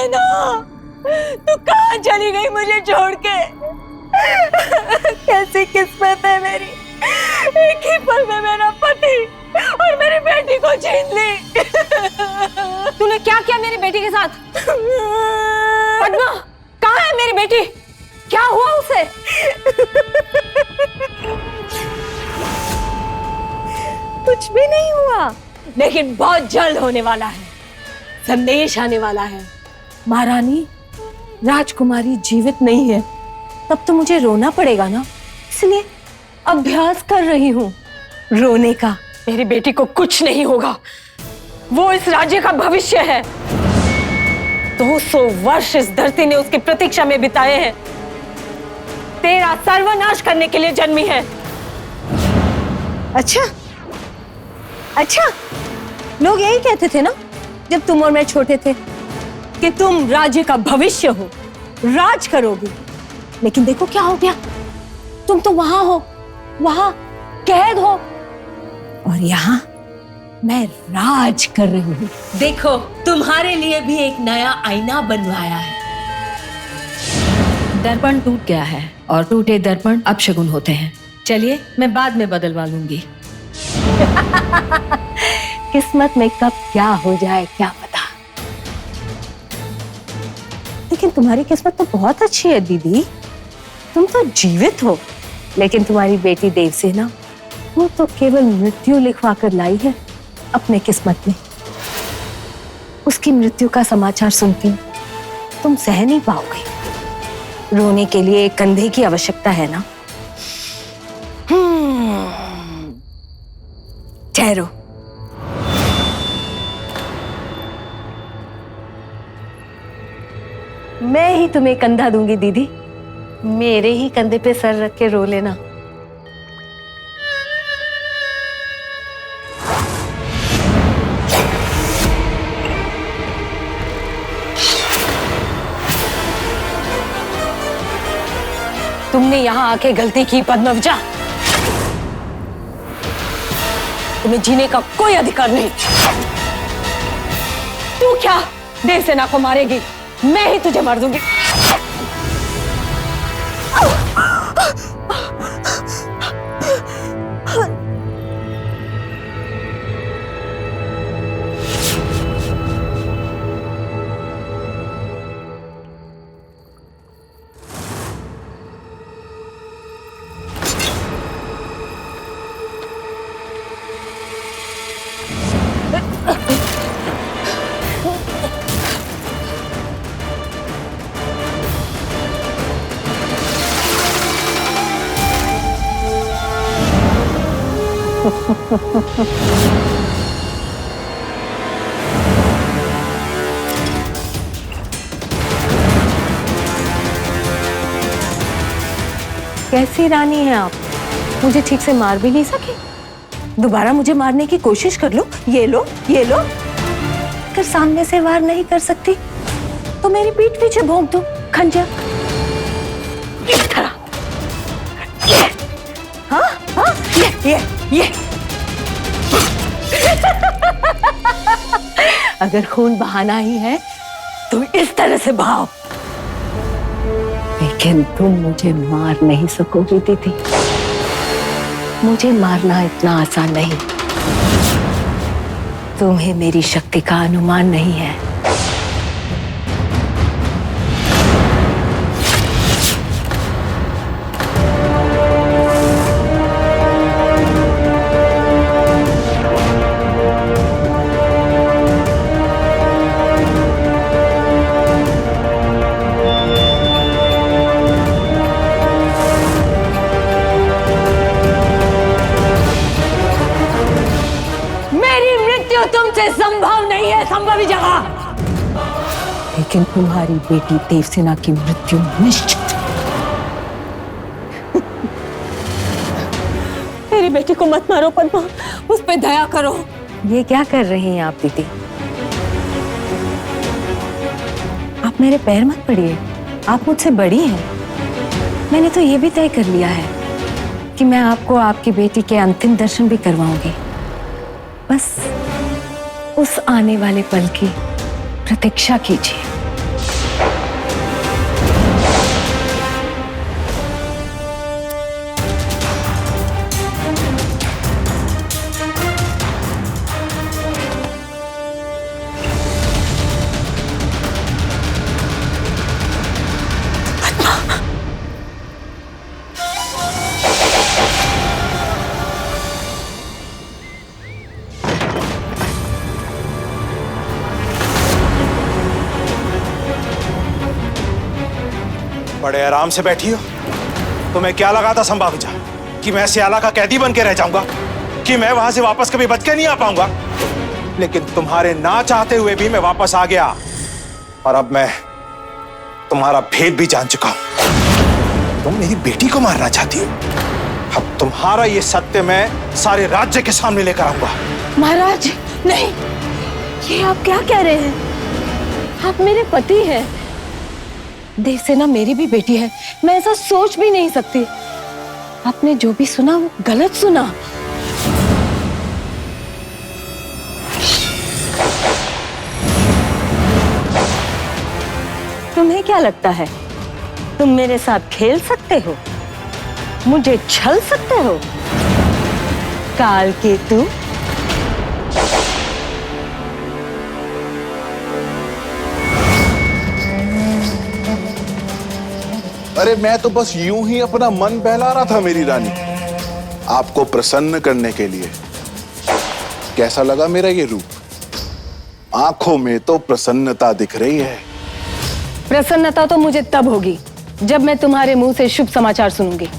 नैना, तू कहाँ चली गई मुझे छोड़ के? कैसी किस्मत है मेरी, एक ही पल में मेरा पति और मेरी बेटी को छीन ली। तूने क्या किया मेरी बेटी के साथ? पद्मा, कहाँ है मेरी बेटी? क्या हुआ उसे? कुछ भी नहीं हुआ, लेकिन बहुत जल्द होने वाला है। संदेश आने वाला है। महारानी, राजकुमारी जीवित नहीं है, तब तो मुझे रोना पड़ेगा ना, इसलिए अभ्यास कर रही हूँ रोने का। मेरी बेटी को कुछ नहीं होगा, वो इस राज्य का भविष्य है। 200 वर्ष इस धरती ने उसकी प्रतीक्षा में बिताए हैं। तेरा सर्वनाश करने के लिए जन्मी है। अच्छा, लोग यही कहते थे ना जब तुम और मैं छोटे थे कि तुम राज्य का भविष्य हो, राज करोगी। लेकिन देखो क्या हो गया, तुम तो वहां हो, वहां कैद हो, और यहाँ मैं राज कर रही हूँ। देखो, तुम्हारे लिए भी एक नया आईना बनवाया है। दर्पण टूट गया है और टूटे दर्पण अपशगुन होते हैं। चलिए, मैं बाद में बदलवा लूंगी। किस्मत में कब क्या हो जाए क्या पता। लेकिन तुम्हारी किस्मत तो बहुत अच्छी है दीदी, तुम तो जीवित हो। लेकिन तुम्हारी बेटी देवसेना, वो तो केवल मृत्यु लिखवा कर लाई है अपने किस्मत में। उसकी मृत्यु का समाचार सुनती तुम सह नहीं पाओगे। रोने के लिए एक कंधे की आवश्यकता है ना। ठहरो, मैं ही तुम्हें कंधा दूंगी दीदी। मेरे ही कंधे पे सर रख के रो लेना। तुमने यहाँ आके गलती की पद्मविजा। तुम्हें जीने का कोई अधिकार नहीं। तू क्या देवसेना को मारेगी? मैं ही तुझे मार दूंगी। कैसी रानी हैं आप? मुझे ठीक से मार भी नहीं सके। दोबारा मुझे मारने की कोशिश कर लो। ये लो, ये लो। अगर सामने से वार नहीं कर सकती तो मेरी पीठ पीछे भोंक दो खंजर। इस तरह। ये। हाँ, ये। अगर खून बहाना ही है तो इस तरह से बहाओ। लेकिन तुम मुझे मार नहीं सकोगी दीदी। मुझे मारना इतना आसान नहीं। तुम्हें मेरी शक्ति का अनुमान नहीं है। तुमसे संभव नहीं है, संभव ही जगह। लेकिन तुम्हारी बेटी देवसेना की मृत्यु निश्चित। मेरी बेटी को मत मारो पद्मा, उस पे दया करो। ये क्या कर रही हैं आप दीदी? आप मेरे पैर मत पड़िए, आप मुझसे बड़ी हैं। मैंने तो ये भी तय कर लिया है कि मैं आपको आपकी बेटी के अंतिम दर्शन भी करवाऊंगी। बस उस आने वाले पल की प्रतीक्षा कीजिए। बड़े आराम से बैठी हो। तुम्हें क्या लगा था संभाविजा कि मैं सियाला का कैदी बन के रह जाऊंगा, कि मैं वहां से वापस कभी बच के नहीं आ पाऊंगा? लेकिन तुम्हारे ना चाहते हुए भी मैं वापस आ गया, और अब मैं तुम्हारा भेद भी जान चुका हूं। तुम मेरी बेटी को मारना चाहती हो। अब तुम्हारा ये सत्य मैं सारे राज्य के सामने लेकर आऊंगा। महाराज नहीं, ये आप क्या कह रहे हैं? आप मेरे पति हैं। देवसेना मेरी भी बेटी है, मैं ऐसा सोच भी नहीं सकती। आपने जो भी सुना वो गलत सुना। तुम्हें क्या लगता है तुम मेरे साथ खेल सकते हो, मुझे छल सकते हो? काल केतु, अरे मैं तो बस यूं ही अपना मन बहला रहा था मेरी रानी, आपको प्रसन्न करने के लिए। कैसा लगा मेरा ये रूप? आंखों में तो प्रसन्नता दिख रही है। प्रसन्नता तो मुझे तब होगी जब मैं तुम्हारे मुंह से शुभ समाचार सुनूंगी।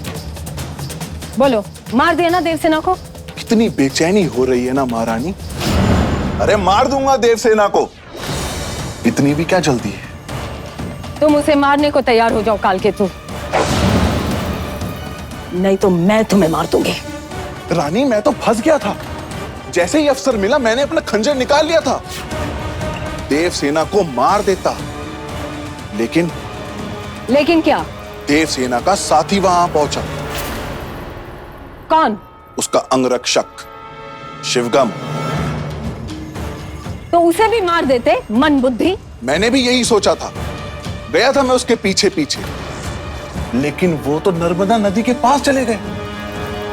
बोलो, मार दिया ना देवसेना को? कितनी बेचैनी हो रही है ना महारानी। अरे मार दूंगा देवसेना को, इतनी भी क्या जल्दी है? तुम उसे मारने को तैयार हो जाओ कालकेतु, नहीं तो मैं तुम्हें मार दूंगी। रानी मैं तो फंस गया था, जैसे ही अवसर मिला मैंने अपना खंजर निकाल लिया था, देवसेना को मार देता। लेकिन क्या? देवसेना का साथी वहां पहुंचा। कौन? उसका अंगरक्षक शिवगम। तो उसे भी मार देते, मन बुद्धि। मैंने भी यही सोचा था, गया था मैं उसके पीछे पीछे, लेकिन वो तो नर्मदा नदी के पास चले गए।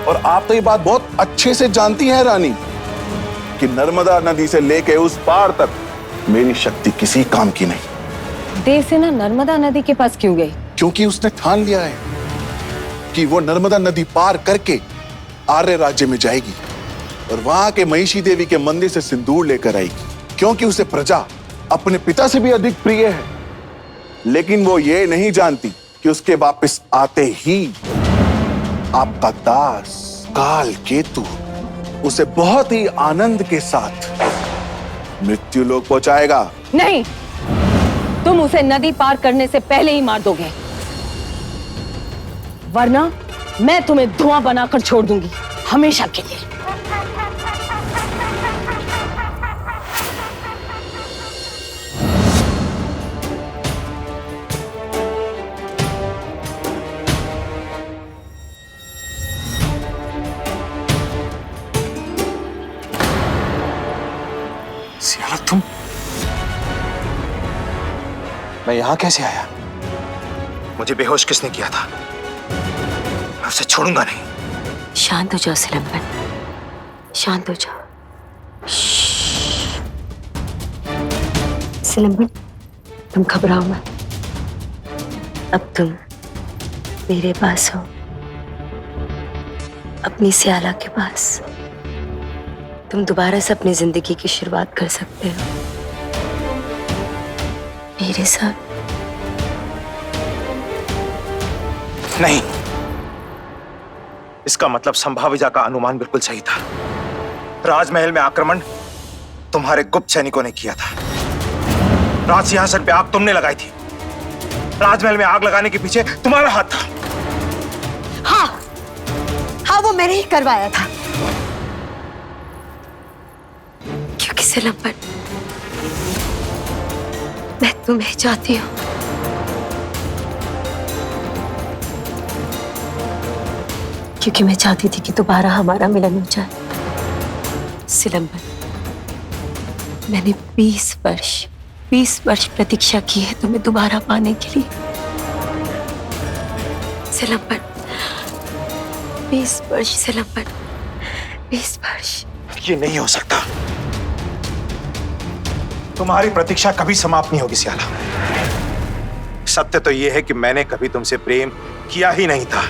और आप तो ये बात बहुत अच्छे से जानती हैं रानी कि नर्मदा नदी से लेके उस पार तक मेरी शक्ति किसी काम की नहीं। देवसेना नर्मदा नदी के पास क्यों गई? क्योंकि उसने ठान लिया है कि वो नर्मदा नदी पार करके आर्य राज्य में जाएगी और वहां के महिषी देवी के मंदिर से सिंदूर लेकर आएगी, क्योंकि उसे प्रजा अपने पिता से भी अधिक प्रिय है। लेकिन वो ये नहीं जानती कि उसके वापस आते ही आपका दास काल केतु उसे बहुत ही आनंद के साथ मृत्यु लोक पहुंचाएगा। नहीं, तुम उसे नदी पार करने से पहले ही मार दोगे, वरना मैं तुम्हें धुआं बनाकर छोड़ दूंगी हमेशा के लिए। सियाला तुम, मैं यहां कैसे आया? मुझे बेहोश किसने किया था? मैं उसे छोड़ूंगा नहीं। शांत हो जाओ सिलंबन, शांत हो जाओ। सिलंबन, तुम घबराओ मत। अब तुम मेरे पास हो, अपनी सियाला के पास। तुम दोबारा से अपनी जिंदगी की शुरुआत कर सकते हो मेरे साथ। नहीं, इसका मतलब संभाविजा का अनुमान बिल्कुल सही था। राजमहल में आक्रमण तुम्हारे गुप्त सैनिकों ने किया था। राज सिंहासन पे आग तुमने लगाई थी। राजमहल में आग लगाने के पीछे तुम्हारा हाथ था। हाँ, वो मैंने ही करवाया था। क्योंकि सिलंबन, मैं तुम्हें चाहती हूँ। क्योंकि मैं चाहती थी कि दोबारा हमारा मिलन हो जाए। सिलंबन, मैंने 20 वर्ष प्रतीक्षा की है तुम्हें दोबारा पाने के लिए। सिलंबन, 20 वर्ष सिलंबन, 20 वर्ष। ये नहीं हो सकता। तुम्हारी प्रतीक्षा कभी समाप्त नहीं होगी सियाला। सत्य तो यह है कि मैंने कभी तुमसे प्रेम किया ही नहीं था।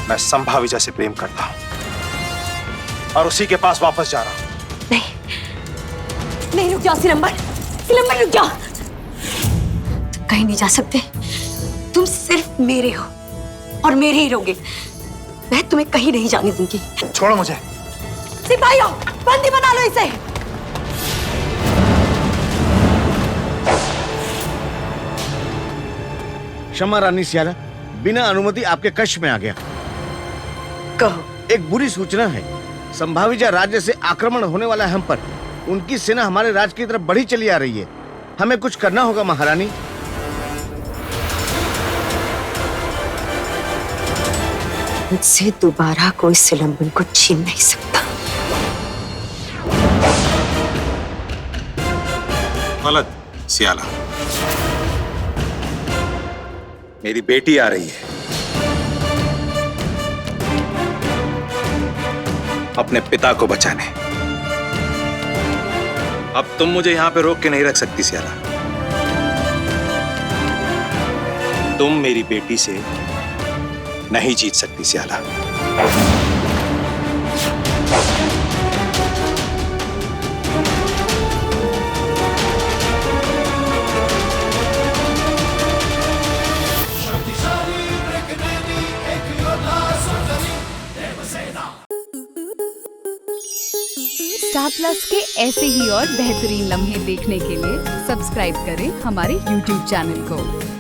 मैं संभाविजा से प्रेम करता हूं और उसी के पास वापस जा रहा हूं। नहीं, रुक जाओ सिलंबन, सिलंबन रुक जाओ। कहीं नहीं जा सकते। तुम सिर्फ मेरे हो और मेरे ही रहोगे। मैं तुम्हें कहीं नहीं जाने दूंगी। छोड़ो मुझे। सिपाहियों, बंदी बना लो इसे। क्षमा रानी सियाला, बिना अनुमति आपके कक्ष में आ गया। कहो। एक बुरी सूचना है, संभाविजा राज्य से आक्रमण होने वाला है हम पर। उनकी सेना हमारे राज्य की तरफ बढ़ी चली आ रही है। हमें कुछ करना होगा महारानी। मुझसे दोबारा कोई सिलंबन को छीन नहीं सकता। गलत सियाला, मेरी बेटी आ रही है अपने पिता को बचाने। अब तुम मुझे यहां पे रोक के नहीं रख सकती सियाला। तुम मेरी बेटी से नहीं जीत सकती सियाला। स्टार प्लस के ऐसे ही और बेहतरीन लम्हे देखने के लिए सब्सक्राइब करें हमारे YouTube चैनल को।